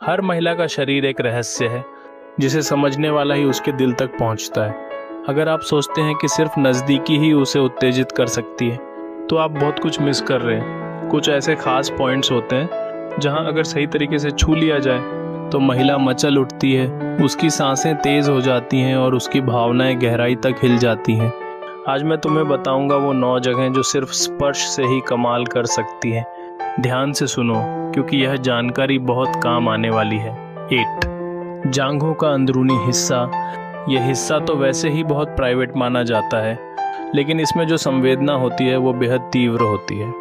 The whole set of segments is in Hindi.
हर महिला का शरीर एक रहस्य है जिसे समझने वाला ही उसके दिल तक पहुंचता है। अगर आप सोचते हैं कि सिर्फ नज़दीकी ही उसे उत्तेजित कर सकती है तो आप बहुत कुछ मिस कर रहे हैं। कुछ ऐसे खास पॉइंट्स होते हैं जहां अगर सही तरीके से छू लिया जाए तो महिला मचल उठती है, उसकी सांसें तेज़ हो जाती हैं और उसकी भावनाएं गहराई तक हिल जाती हैं। आज मैं तुम्हें बताऊंगा वो 9 जगहें जो सिर्फ स्पर्श से ही कमाल कर सकती हैं। ध्यान से सुनो क्योंकि यह जानकारी बहुत काम आने वाली है। 8 जांघों का अंदरूनी हिस्सा। यह हिस्सा तो वैसे ही बहुत प्राइवेट माना जाता है, लेकिन इसमें जो संवेदना होती है वो बेहद तीव्र होती है।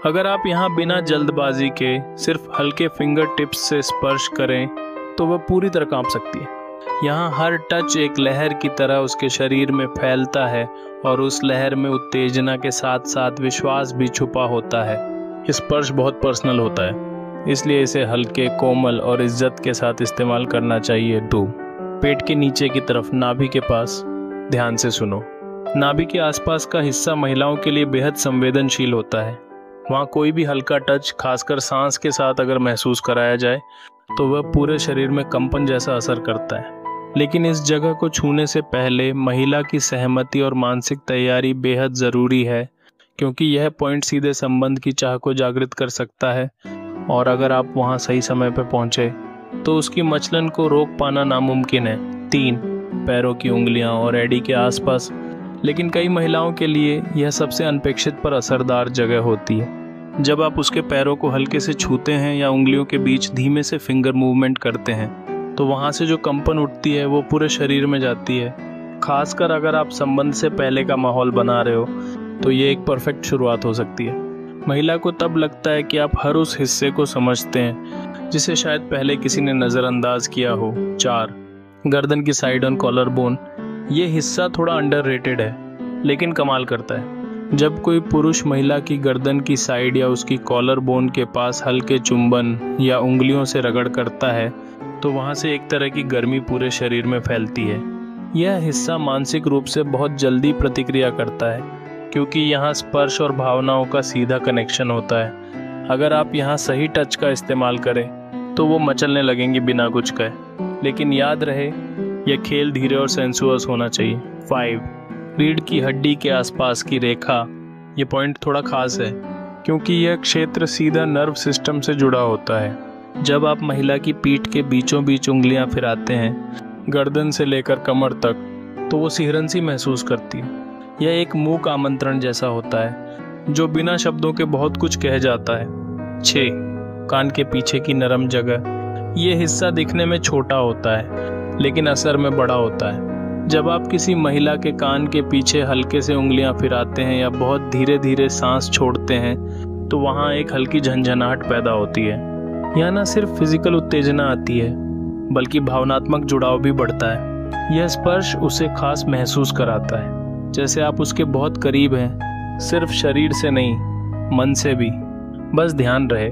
अगर आप यहाँ बिना जल्दबाजी के सिर्फ हल्के फिंगर टिप्स से स्पर्श करें तो वह पूरी तरह कांप सकती है। यहाँ हर टच एक लहर की तरह उसके शरीर में फैलता है और उस लहर में उत्तेजना के साथ साथ विश्वास भी छुपा होता है। स्पर्श बहुत पर्सनल होता है, इसलिए इसे हल्के, कोमल और इज्जत के साथ इस्तेमाल करना चाहिए। 2 पेट के नीचे की तरफ, नाभि के पास। ध्यान से सुनो, नाभि के आसपास का हिस्सा महिलाओं के लिए बेहद संवेदनशील होता है। वहाँ कोई भी हल्का टच, खासकर सांस के साथ अगर महसूस कराया जाए तो वह पूरे शरीर में कंपन जैसा असर करता है। लेकिन इस जगह को छूने से पहले महिला की सहमति और मानसिक तैयारी बेहद ज़रूरी है, क्योंकि यह पॉइंट सीधे संबंध की चाह को जागृत कर सकता है। और अगर आप वहां सही समय पर पहुंचे तो उसकी मचलन को रोक पाना नामुमकिन है। 3 पैरों की उंगलियां और एड़ी के आसपास। लेकिन कई महिलाओं के लिए यह सबसे अनपेक्षित पर असरदार जगह होती है। जब आप उसके पैरों को हल्के से छूते हैं या उंगलियों के बीच धीमे से फिंगर मूवमेंट करते हैं तो वहाँ से जो कंपन उठती है वो पूरे शरीर में जाती है। खासकर अगर आप संबंध से पहले का माहौल बना रहे हो तो ये एक परफेक्ट शुरुआत हो सकती है। महिला को तब लगता है कि आप हर उस हिस्से को समझते हैं जिसे शायद पहले किसी ने नज़रअंदाज किया हो। 4 गर्दन की साइड और कॉलर बोन। ये हिस्सा थोड़ा अंडररेटेड है लेकिन कमाल करता है। जब कोई पुरुष महिला की गर्दन की साइड या उसकी कॉलर बोन के पास हल्के चुंबन या उंगलियों से रगड़ करता है तो वहाँ से एक तरह की गर्मी पूरे शरीर में फैलती है। यह हिस्सा मानसिक रूप से बहुत जल्दी प्रतिक्रिया करता है क्योंकि यहाँ स्पर्श और भावनाओं का सीधा कनेक्शन होता है। अगर आप यहाँ सही टच का इस्तेमाल करें तो वो मचलने लगेंगे बिना कुछ कहे। लेकिन याद रहे, यह खेल धीरे और सेंसुअस होना चाहिए। 5 रीढ़ की हड्डी के आसपास की रेखा। ये पॉइंट थोड़ा खास है क्योंकि यह क्षेत्र सीधा नर्व सिस्टम से जुड़ा होता है। जब आप महिला की पीठ के बीचों बीच उंगलियां फिराते हैं, गर्दन से लेकर कमर तक, तो वो सिहरन सी महसूस करती है। यह एक मूक आमंत्रण जैसा होता है जो बिना शब्दों के बहुत कुछ कह जाता है। 6 कान के पीछे की नरम जगह। ये हिस्सा दिखने में छोटा होता है लेकिन असर में बड़ा होता है। जब आप किसी महिला के कान के पीछे हल्के से उंगलियां फिराते हैं या बहुत धीरे धीरे सांस छोड़ते हैं तो वहाँ एक हल्की झंझनाहट पैदा होती है। यहाँ न सिर्फ फिजिकल उत्तेजना आती है बल्कि भावनात्मक जुड़ाव भी बढ़ता है। यह स्पर्श उसे खास महसूस कराता है, जैसे आप उसके बहुत करीब हैं, सिर्फ शरीर से नहीं, मन से भी। बस ध्यान रहे,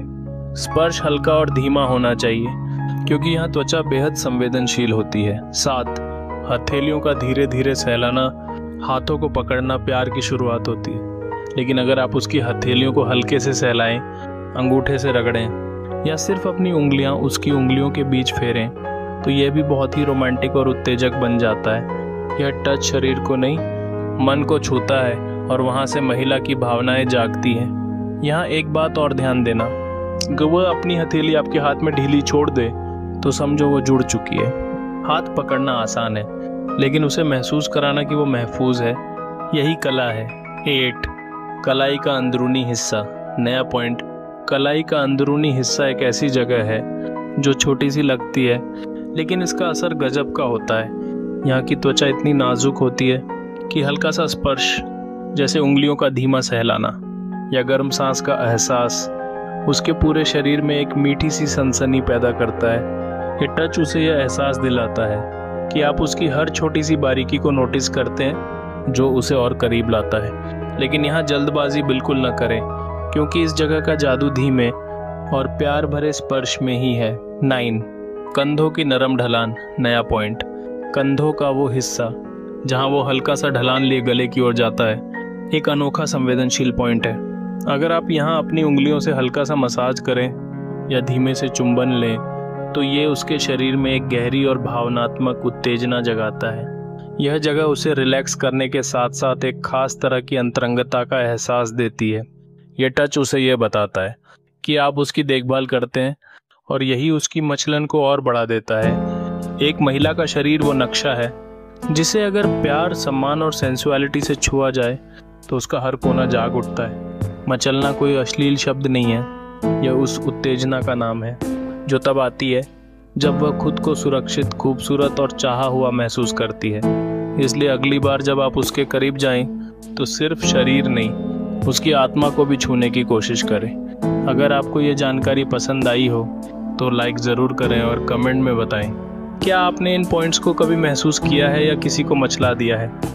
स्पर्श हल्का और धीमा होना चाहिए क्योंकि यहाँ त्वचा बेहद संवेदनशील होती है। 7 हथेलियों का धीरे धीरे सहलाना। हाथों को पकड़ना प्यार की शुरुआत होती है, लेकिन अगर आप उसकी हथेलियों को हल्के से सहलाएं, अंगूठे से रगड़ें या सिर्फ अपनी उंगलियां उसकी उंगलियों के बीच फेरें तो यह भी बहुत ही रोमांटिक और उत्तेजक बन जाता है। यह टच शरीर को नहीं, मन को छूता है और वहां से महिला की भावनाएं जागती हैं। यहाँ एक बात और ध्यान देना, अगर वह अपनी हथेली आपके हाथ में ढीली छोड़ दे तो समझो वो जुड़ चुकी है। हाथ पकड़ना आसान है लेकिन उसे महसूस कराना कि वो महफूज है, यही कला है। 8 कलाई का अंदरूनी हिस्सा। नया पॉइंट, कलाई का अंदरूनी हिस्सा एक ऐसी जगह है जो छोटी सी लगती है लेकिन इसका असर गजब का होता है। यहाँ की त्वचा इतनी नाजुक होती है कि हल्का सा स्पर्श, जैसे उंगलियों का धीमा सहलाना या गर्म सांस का एहसास, उसके पूरे शरीर में एक मीठी सी सनसनी पैदा करता है। ये टच उसे यह एहसास दिलाता है कि आप उसकी हर छोटी सी बारीकी को नोटिस करते हैं जो उसे और करीब लाता है। लेकिन यहाँ जल्दबाजी बिल्कुल न करें क्योंकि इस जगह का जादू धीमे और प्यार भरे स्पर्श में ही है। 9 कंधों की नरम ढलान। नया पॉइंट, कंधों का वो हिस्सा जहाँ वो हल्का सा ढलान लिए गले की ओर जाता है, एक अनोखा संवेदनशील पॉइंट है। अगर आप यहाँ अपनी उंगलियों से हल्का सा मसाज करें या धीमे से चुंबन लें तो ये उसके शरीर में एक गहरी और भावनात्मक उत्तेजना जगाता है। यह जगह उसे रिलैक्स करने के साथ साथ एक खास तरह की अंतरंगता का एहसास देती है। यह टच उसे यह बताता है कि आप उसकी देखभाल करते हैं और यही उसकी मचलन को और बढ़ा देता है। एक महिला का शरीर वो नक्शा है जिसे अगर प्यार, सम्मान और सेंसुअलिटी से छुआ जाए तो उसका हर कोना जाग उठता है। मचलना कोई अश्लील शब्द नहीं है, यह उस उत्तेजना का नाम है जो तब आती है जब वह खुद को सुरक्षित, खूबसूरत और चाहा हुआ महसूस करती है। इसलिए अगली बार जब आप उसके करीब जाएं तो सिर्फ शरीर नहीं, उसकी आत्मा को भी छूने की कोशिश करें। अगर आपको ये जानकारी पसंद आई हो तो लाइक ज़रूर करें और कमेंट में बताएं क्या आपने इन पॉइंट्स को कभी महसूस किया है या किसी को मचला दिया है।